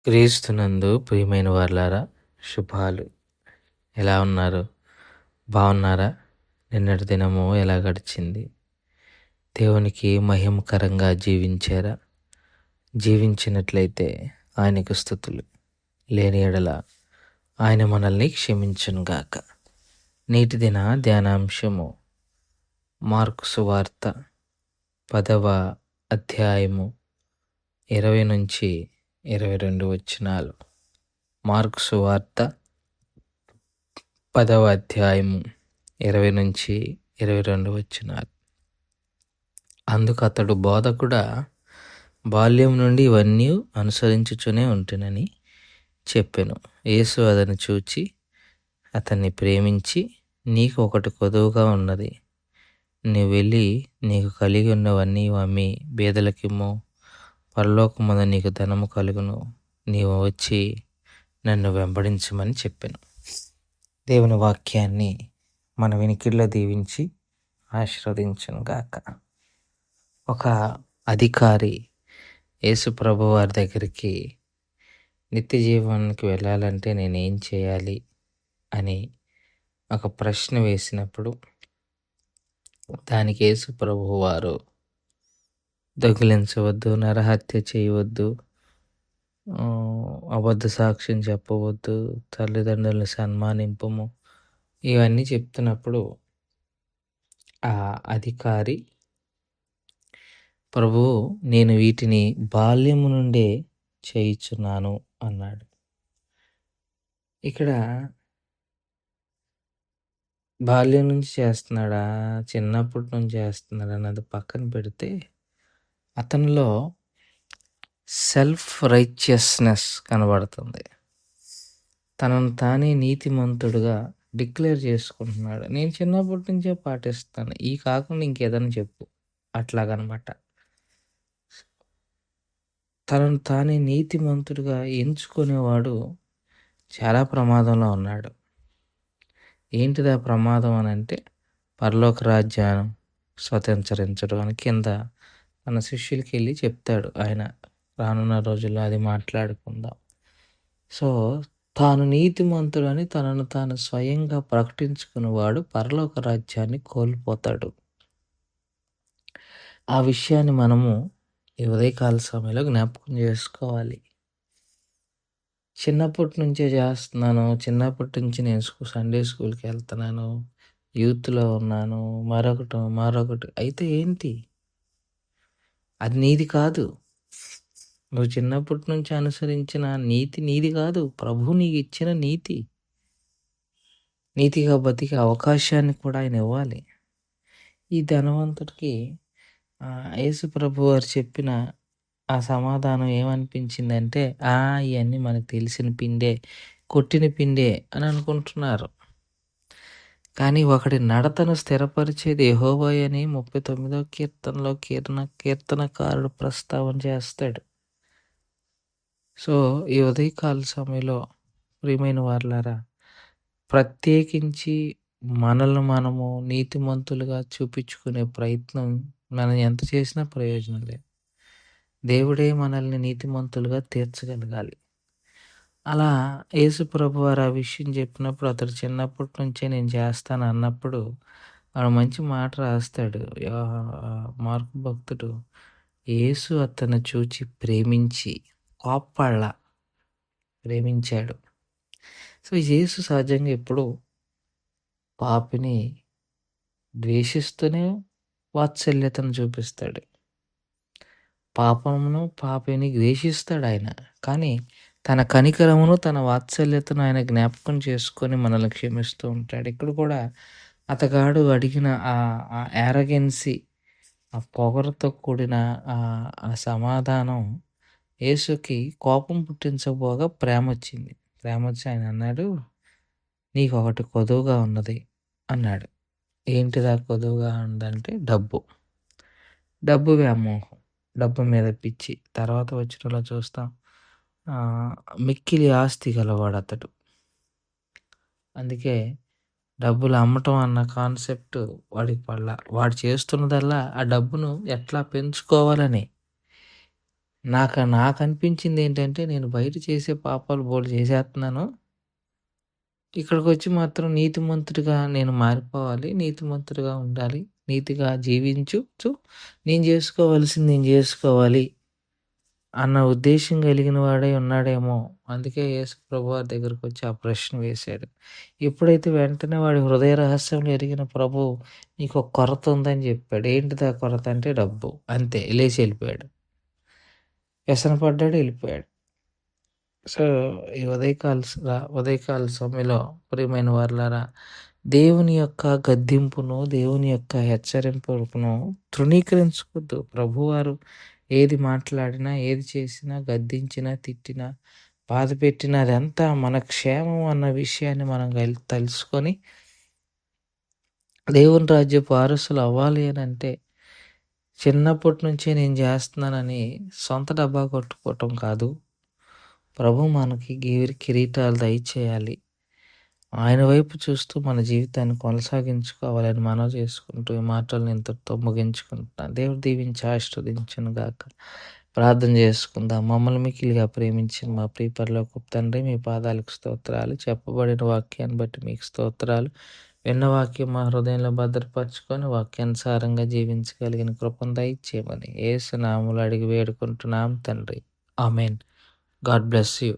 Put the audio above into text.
క్రీస్తునందు ప్రియమైన వారలారా, శుభాలు. ఎలా ఉన్నారు? బాగున్నారా? నిన్నటి దినము ఎలా గడిచింది? దేవునికి మహిమకరంగా జీవించారా? జీవించినట్లయితే ఆయనకు స్తుతులు. లేని ఎడల ఆయన మనల్ని క్షమించునుగాక. నేటి దిన ధ్యానాంశము మార్కు సువార్త 10వ అధ్యాయము 20 నుంచి 22 వచనాలు. మార్కు సువార్త 10వ అధ్యాయము 20 నుంచి 22 వచనాలు. అందుకు అతడు, బోధకుడా, బాల్యం నుండి ఇవన్నీ అనుసరించుచునే ఉంటునని చెప్పెను. యేసు అతన్ని చూచి అతన్ని ప్రేమించి, నీకు ఒకటి కొదువుగా ఉన్నది. నీవు వెళ్ళి నీకు కలిగి ఉన్నవన్నీ అమ్మి బీదలకిమ్ము, పరలోకమున నీకు ధనము కలుగును. నీవు వచ్చి నన్ను వెంబడించమని చెప్పాను. దేవుని వాక్యాన్ని మన వినికిడిలో దీవించి ఆశీర్వదించును గాక. ఒక అధికారి యేసు ప్రభు వారి దగ్గరికి నిత్య జీవానికి వెళ్ళాలంటే నేనేం చేయాలి అని ఒక ప్రశ్న వేసినప్పుడు దానికి యేసు ప్రభు వారు దొంగిలించవద్దు, నరహత్య చేయవద్దు, అబద్ధ సాక్ష్యం చెప్పవద్దు, తల్లిదండ్రులను సన్మానింపము, ఇవన్నీ చెప్తున్నప్పుడు ఆ అధికారి, ప్రభు, నేను వీటిని బాల్యము నుండే చేయుచున్నాను అన్నాడు. ఇక్కడ బాల్యం నుంచి చేస్తున్నాడా, చిన్నప్పటి నుంచి చేస్తున్నాడా అన్నది పక్కన పెడితే అతనిలో సెల్ఫ్ రైచియస్నెస్ కనబడుతుంది. తనను తానే నీతిమంతుడుగా డిక్లేర్ చేసుకుంటున్నాడు. నేను చిన్నప్పటి నుంచే పాటిస్తాను, ఈ కాకుండా ఇంకేదైనా చెప్పు, అట్లాగనమాట. తనను తానే నీతిమంతుడిగా ఎంచుకునేవాడు చాలా ప్రమాదంలో ఉన్నాడు. ఏంటిది ఆ ప్రమాదం అని అంటే, పరలోక రాజ్యాన్ని స్వతంత్రించడం అని కింద తన శిష్యులకి వెళ్ళి చెప్తాడు ఆయన. రానున్న రోజుల్లో అది మాట్లాడుకుందాం. సో తాను నీతిమంతుడని తనను తాను స్వయంగా ప్రకటించుకునేవాడు పరలోక రాజ్యాన్ని కోల్పోతాడు. ఆ విషయాన్ని మనము ఈ ఉదయకాల సమయంలో జ్ఞాపకం చేసుకోవాలి. చిన్నప్పటి నుంచే చేస్తున్నాను, చిన్నప్పటి నుంచి నేను సండే స్కూల్కి వెళ్తున్నాను, యూత్లో ఉన్నాను, మరొకటి అయితే ఏంటి? అది నీది కాదు. నువ్వు చిన్నప్పటి నుంచి అనుసరించిన నీతి నీది కాదు. ప్రభు నీకు ఇచ్చిన నీతి. నీతిగా బతికే అవకాశాన్ని కూడా ఆయన ఇవ్వాలి. ఈ ధనవంతుడికి యేసు ప్రభు వారు చెప్పిన ఆ సమాధానం ఏమనిపించిందంటే, ఇవన్నీ మనకు తెలిసిన పిండే, కొట్టిన పిండే అని అనుకుంటున్నారు. కానీ ఒకటి నడతను స్థిరపరిచేది యెహోవాయే అని 39వ కీర్తనలో కీర్తనకారుడు ప్రస్తావన చేస్తాడు. సో ఈ ఉదయకాల సమయంలో ప్రియమైన వారలారా, ప్రత్యేకించి మనల్ని మనము నీతిమంతులుగా చూపించుకునే ప్రయత్నం మనం ఎంత చేసినా ప్రయోజనం లేదు. దేవుడే మనల్ని నీతిమంతులుగా తీర్చగలగాలి. అలా యేసు ప్రభు వారు ఆ విషయం చెప్పినప్పుడు, అతడు చిన్నప్పటి నుంచే నేను చేస్తాను అన్నప్పుడు వాడు మంచి మాట రాస్తాడు. మార్కు భక్తుడు, యేసు అతను చూచి ప్రేమించి కోప్పడలా, ప్రేమించాడు. సో యేసు సహజంగా ఎప్పుడు పాపిని ద్వేషిస్తూనే వాత్సల్యతను చూపిస్తాడు. పాపిని ద్వేషిస్తాడు ఆయన. కానీ తన కనికరమును, తన వాత్సల్యతను ఆయన జ్ఞాపకం చేసుకొని మనల్ని క్షమిస్తూ ఉంటాడు. ఇక్కడ కూడా అతగాడు అడిగిన ఆ యారగెన్సీ, ఆ పొగరుతో కూడిన ఆ సమాధానం యేసుకి కోపం పుట్టించకపోగా ప్రేమ వచ్చింది. ప్రేమ వచ్చి ఆయన అన్నాడు, నీకు ఒకటి కొదువుగా ఉన్నది అన్నాడు. ఏంటిదా కొదువుగా ఉందంటే డబ్బు వ్యామోహం, డబ్బు మీద పిచ్చి. తర్వాత వచ్చినలో చూస్తాం, మిక్కిలి ఆస్తి గలవాడు అతడు. అందుకే డబ్బులు అమ్మటం అన్న కాన్సెప్ట్ వాడికి పడలా. వాడు చేస్తున్నదల్లా ఆ డబ్బును ఎట్లా పెంచుకోవాలని. నాకనిపించిందేంటంటే, నేను బయట చేసే పాపాలు బోలెడు చేసేత్తన్నాను. ఇక్కడికొచ్చి మాత్రం నీతిమంతుడిగా నేను మారిపోవాలి. నీతిమంతుడిగా ఉండాలి. నీతిగా జీవించుచు నేను జేసుకోవాల్సింది నేను జేసుకోవాలి అన్న ఉద్దేశ్యం కలిగిన వాడై ఉన్నాడేమో! అందుకే యేసు ప్రభువారి దగ్గరకొచ్చి ఆ ప్రశ్న వేశాడు. ఎప్పుడైతే వెంటనే వాడి హృదయ రహస్యంలో ఎరిగిన ప్రభువు నీకొక కొరత ఉందని జెప్పాడు. ఏంటిది ఆ కొరత అంటే డబ్బు. అంతే లేచి ఎళ్ళిపోయాడు. వ్యసన పడ్డాడు ఎళ్ళిపోయాడు. సో, ఈ ఉదయకాల సమయంలో ప్రియమైన వారలారా, దేవుని యొక్క గద్దింపును, దేవుని యొక్క హెచ్చరింపును తృణీకరించకొద్దు. ప్రభువారు ఏది మాట్లాడినా, ఏది చేసినా, గద్దించినా, తిట్టినా, బాధపెట్టినా అదంతా మన క్షేమం అన్న విషయాన్ని మనం తెలుసుకొని దేవుని రాజ్యపు వారసులు అవ్వాలి అనంటే చిన్నప్పటి నుంచే నేను చేస్తున్నానని సొంత డబ్బా కొట్టుకోవటం కాదు. ప్రభు మనకి కిరీటాలు దయచేయాలి. ఆయన వైపు చూస్తూ మన జీవితాన్ని కొనసాగించుకోవాలని మనవి చేసుకుంటూ ఈ మాటలను ఇంతటితో ముగించుకుంటున్నాను. దేవుడు దీవించి ఆశీర్వదించునుగాక. ప్రార్థన చేసుకుందాం. మమ్మల్ని మిక్కిలిగా ప్రేమించిన మా ప్రియ పరలోకపు తండ్రి, మీ పాదాలకు స్తోత్రాలు. చెప్పబడిన వాక్యాన్ని బట్టి మీకు స్తోత్రాలు. విన్న వాక్యం మా హృదయంలో భద్రపరుచుకొని వాక్యానుసారంగా జీవించగలిగిన కృపను దయచేయమని యేసు నామములో అడిగి వేడుకుంటున్నాం తండ్రి. ఆమేన్. God bless you.